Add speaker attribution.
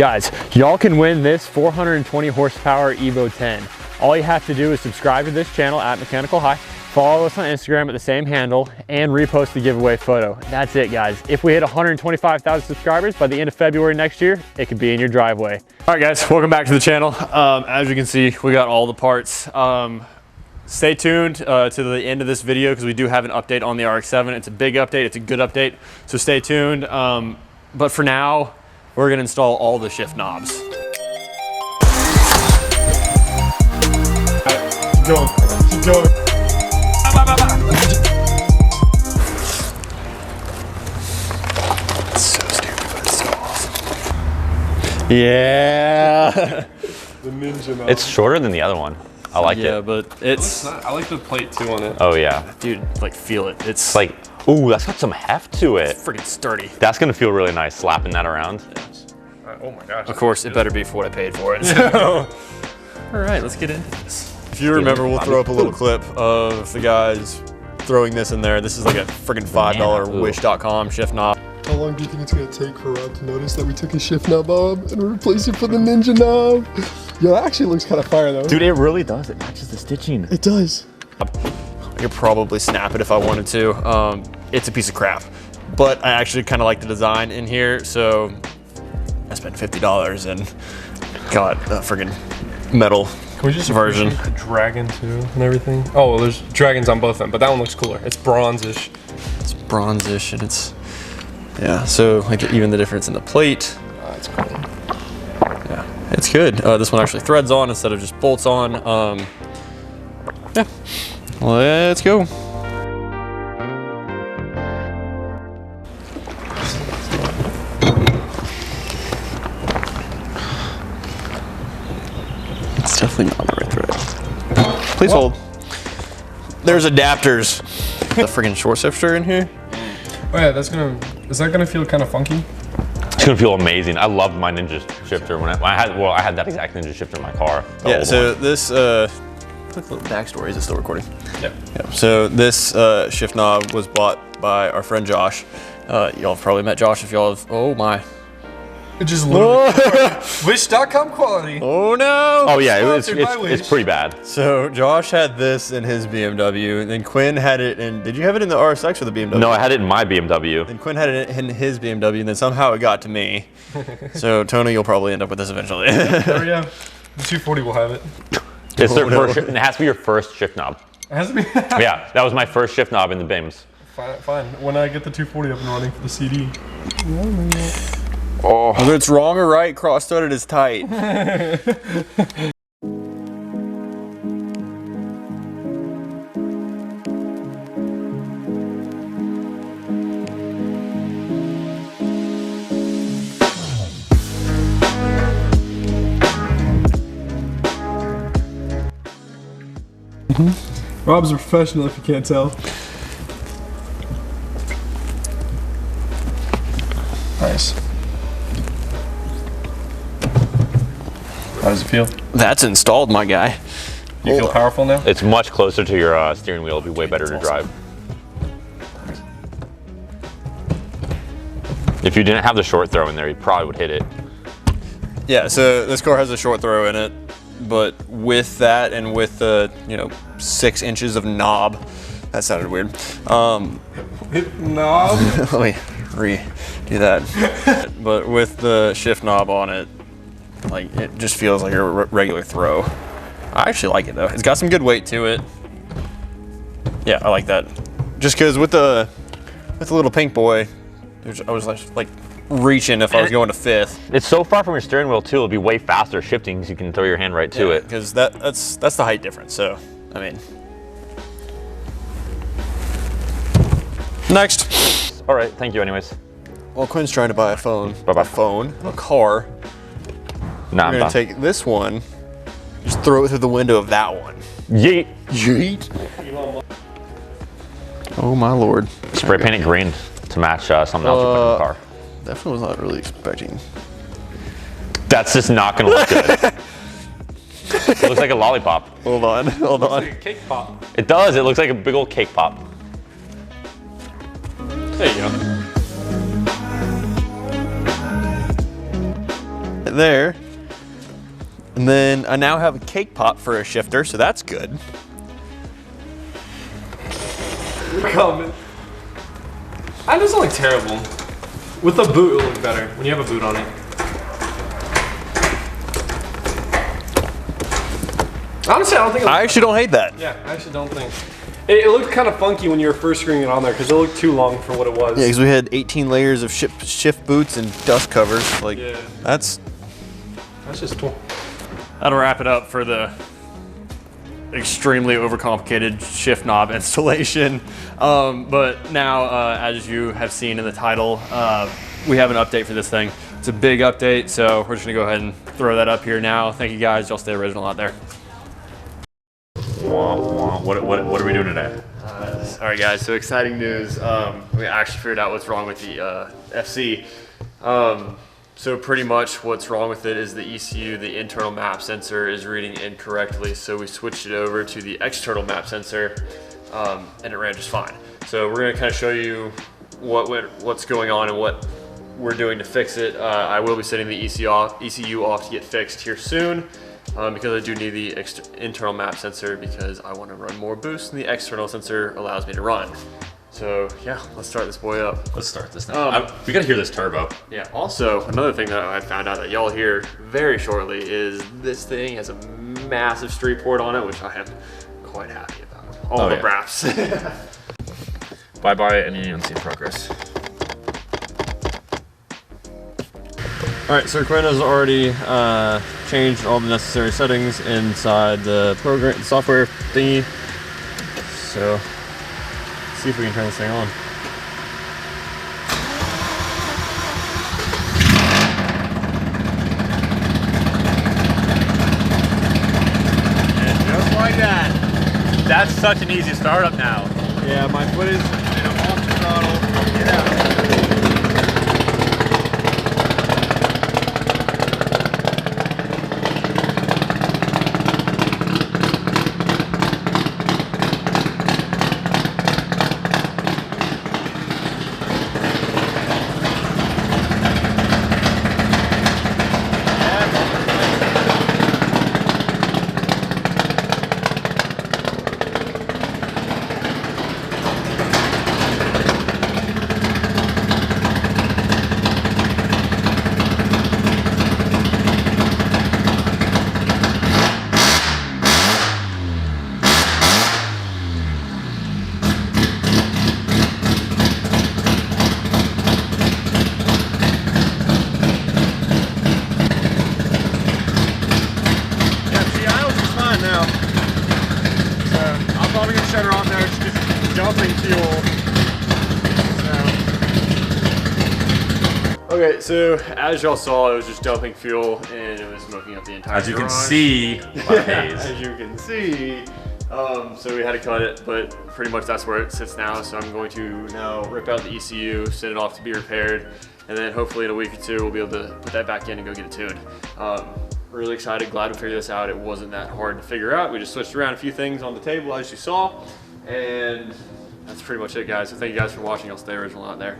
Speaker 1: Guys, y'all can win this 420 horsepower Evo 10. All you have to do is subscribe to this channel at Mechanical High, follow us on Instagram at the same handle, and repost the giveaway photo. That's it, guys. If we hit 125,000 subscribers by the end of February next year, it could be in your driveway. All right, guys, welcome back to the channel. As you can see, we got all the parts. Stay tuned to the end of this video because we do have an update on the RX-7. It's a big update, it's a good update, so stay tuned. But for now, we're gonna install all the shift knobs. Keep going, keep going. It's so stupid, but it's so awesome. Yeah.
Speaker 2: The Ninja knob.
Speaker 3: It's shorter than the other one. I like it.
Speaker 1: Yeah, but it's...
Speaker 2: I like the plate too on it.
Speaker 3: Oh yeah.
Speaker 1: Dude, like feel it. It's
Speaker 3: like, ooh, that's got some heft to it.
Speaker 1: freaking sturdy.
Speaker 3: That's gonna feel really nice slapping that around.
Speaker 2: Oh my gosh.
Speaker 1: Of course, it better be for what I paid for it. So. All right, let's get into this. If you remember, we'll throw up a little clip of the guys throwing this in there. This is like a freaking $5 wish.com shift knob.
Speaker 4: How long do you think it's gonna take for Rob to notice that we took his shift knob off and replaced it for the Ninja knob? Yo, that actually looks kind of fire though.
Speaker 3: Dude, it really does. It matches the stitching.
Speaker 4: It does.
Speaker 1: I could probably snap it if I wanted to. It's a piece of crap, but I actually kind of like the design in here, so I spent $50 and got a friggin' metal
Speaker 2: Can we just
Speaker 1: version.
Speaker 2: The dragon too and everything? Oh, well, there's dragons on both of them, but that one looks cooler. It's bronzish.
Speaker 1: It's bronzish and it's, yeah, so like even the difference in the plate.
Speaker 2: Oh, that's cool.
Speaker 1: Yeah, it's good. This one actually threads on instead of just bolts on. Yeah, let's go. It's definitely not the right thread. Please hold. There's adapters. The friggin' short shifter in here.
Speaker 2: Oh yeah, is that gonna feel kind of funky?
Speaker 3: It's gonna feel amazing. I loved my Ninja shifter when I had that exact Ninja shifter in my car.
Speaker 1: Yeah, so this, quick little backstory, is it still recording?
Speaker 2: Yeah.
Speaker 1: So this shift knob was bought by our friend Josh. Y'all have probably met Josh if y'all have, oh my.
Speaker 2: It just literally Wish.com quality.
Speaker 1: Oh no!
Speaker 3: Oh yeah,
Speaker 2: Sponsored by
Speaker 3: it's
Speaker 2: Wish.
Speaker 3: pretty bad.
Speaker 1: So Josh had this in his BMW, and then Quinn had it in, did you have it in the RSX or the BMW?
Speaker 3: No, I had it in my BMW.
Speaker 1: And Quinn had it in his BMW, and then somehow it got to me. So Tony, you'll probably end up with this eventually.
Speaker 2: There we go. The 240 will have it.
Speaker 3: It's their
Speaker 1: no.
Speaker 3: first, it has to be your first shift knob.
Speaker 2: It has to be.
Speaker 3: Yeah, that was my first shift knob in the BIMs.
Speaker 2: Fine. When I get the 240 up and running for the CD.
Speaker 1: Oh. Whether it's wrong or right, cross-threaded is tight.
Speaker 4: Rob's a professional if you can't tell.
Speaker 2: Nice. How does it feel?
Speaker 1: That's installed, my guy.
Speaker 2: You feel powerful now?
Speaker 3: It's much closer to your steering wheel. It'll be way better to drive. If you didn't have the short throw in there, you probably would hit it.
Speaker 1: Yeah, so this car has a short throw in it, but with that and with the, 6 inches of knob, that sounded weird.
Speaker 2: Knob?
Speaker 1: Let me redo that. But with the shift knob on it, like it just feels like a regular throw. I actually like it though. It's got some good weight to it. Yeah, I like that. Just because with the little pink boy, I was like reaching if I was going to 5th.
Speaker 3: It's so far from your steering wheel too. It'll be way faster shifting because you can throw your hand right to it.
Speaker 1: Because that's the height difference. So I mean, next.
Speaker 3: All right, thank you anyways.
Speaker 1: Well, Quinn's trying to buy a phone.
Speaker 3: Bye-bye.
Speaker 1: A car.
Speaker 3: Nah,
Speaker 1: We're gonna take this one, just throw it through the window of that one.
Speaker 3: Yeet.
Speaker 1: Yeet. Oh my lord.
Speaker 3: Spray paint it green to match something else you put in the car.
Speaker 1: Definitely was not really expecting.
Speaker 3: That's just not gonna look good. It looks like a lollipop.
Speaker 1: Hold on.
Speaker 2: Looks like a cake pop.
Speaker 3: It does. It looks like a big old cake pop.
Speaker 2: There you go.
Speaker 3: there. And then I now have a cake pop for a shifter, so that's good.
Speaker 2: We're coming. That doesn't look terrible. With a boot, it'll look better when you have a boot on it. Honestly, I don't think.
Speaker 3: I actually don't hate that.
Speaker 2: Yeah, I actually don't think. It looked kind of funky when you were first screwing it on there because it looked too long for what it was.
Speaker 3: Yeah, because we had 18 layers of shift boots and dust covers. Like,
Speaker 2: yeah.
Speaker 3: that's
Speaker 2: just cool.
Speaker 1: That'll wrap it up for the extremely overcomplicated shift knob installation. But now, as you have seen in the title, we have an update for this thing. It's a big update, so we're just gonna go ahead and throw that up here now. Thank you guys, y'all stay original out there.
Speaker 3: what are we doing today?
Speaker 1: All right guys, so exciting news. We actually figured out what's wrong with the FC. So pretty much what's wrong with it is the ECU, the internal map sensor, is reading incorrectly. So we switched it over to the external map sensor, and it ran just fine. So we're gonna kind of show you what's going on and what we're doing to fix it. I will be setting the ECU off to get fixed here soon, because I do need the internal map sensor because I want to run more boost than the external sensor allows me to run. So yeah, let's start this boy up.
Speaker 3: Let's start this now. We gotta hear this turbo.
Speaker 1: Yeah, also another thing that I found out that y'all hear very shortly is this thing has a massive street port on it, which I am quite happy about. All the wraps.
Speaker 3: Bye-bye any unseen progress.
Speaker 1: All right, so Quinn has already changed all the necessary settings inside the program, software thingy. So, see if we can turn this thing on. And just like that, that's such an easy startup now. Yeah, my foot is, off the throttle. Get out. Shut her off now, it's just dumping fuel. So. Okay, so as y'all saw, it was just dumping fuel and it was smoking up the entire
Speaker 3: As you
Speaker 1: garage.
Speaker 3: can see,
Speaker 1: As you can see. So we had to cut it, but pretty much that's where it sits now. So I'm going to now rip out the ECU, send it off to be repaired, and then hopefully in a week or two, we'll be able to put that back in and go get it tuned. Really excited, glad we figured this out. It wasn't that hard to figure out. We just switched around a few things on the table as you saw, and that's pretty much it, guys. So thank you guys for watching. I'll stay original out there.